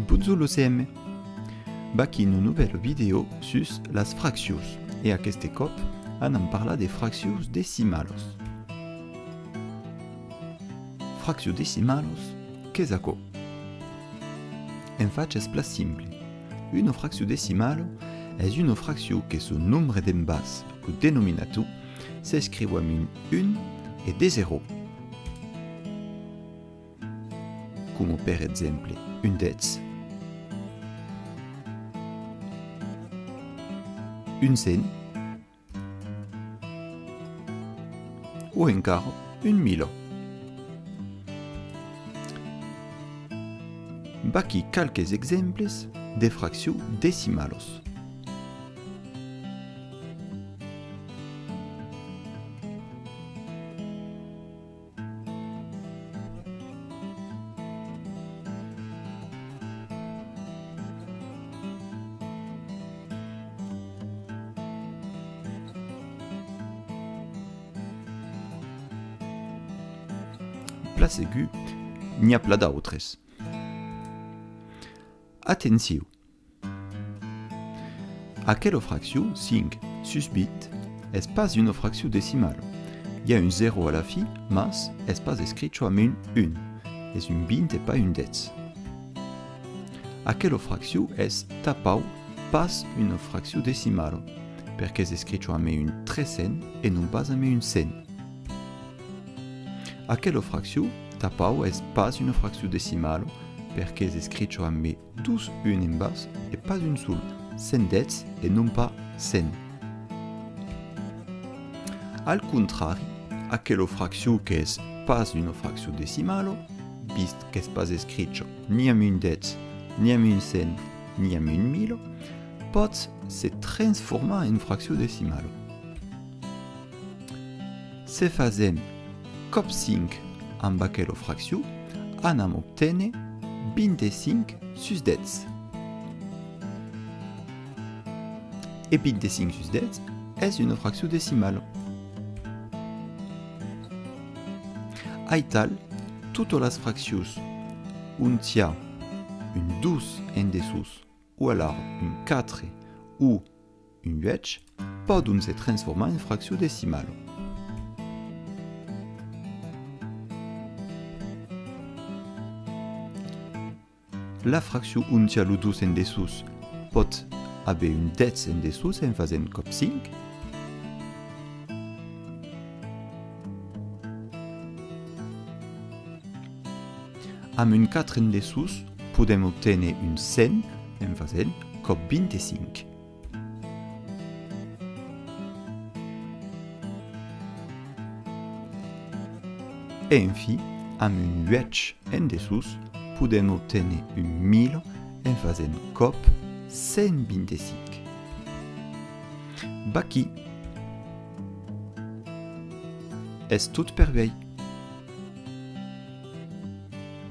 Bonjour l'OCM. Baki une nouvelle vidéo sur las fractius et a este cop anem parla de fractius decimalos. Fractio decimalos, qu'est-ce que en fait es plus simple. Une fractio decimalo est une fractio que son nombre d'embas ou denominato s'écrit amb un et des zéros. Comme par exemple un dez, une cent ou encore un milo. Baki quelques exemples de fractio decimalos. Place aiguë, n'y a pas d'autres. Attention! Aquella fractio 5 sus bit est pas une fractio decimale. Il y a un 0 à la fin, mais est pas écrit comme un 1. Es un 20 et pas un 10. Aquella fractio est tapau pas une fractio decimale, perché è scritto comme un 300 et non pas comme un 100. Aquella fractio tapau est pas une fractio decimale, perché è scritto amb 12 un en bas et pas une seule, 110 et non pas 100. Al contrari, aquella fractio que est pas une fractio decimale, vist qu'est pas scritto ni amb un 10, ni amb un 100, ni amb un 1000, pot se transformar en fractio decimale. Se fazem cop 5 amb aquella fractio, anam obtenir 25 sus 10. Et 25 sus 10 est une fractio decimale. Aital, toutes les fractios un tia, un 12 en dessous, ou alors un 4 ou un 8, poden se transformer en fractio decimale. La fractio un tia lu 12 en dessous pot haver un 10 en dessous en faisant cop 5. Amb un 4 en dessous, podem obtenir un 100 en faisant cop 25. Et enfin, amb un 8 en dessous, podem obtenir un 1000 en faisant cop 125. Baki. És tot per vell.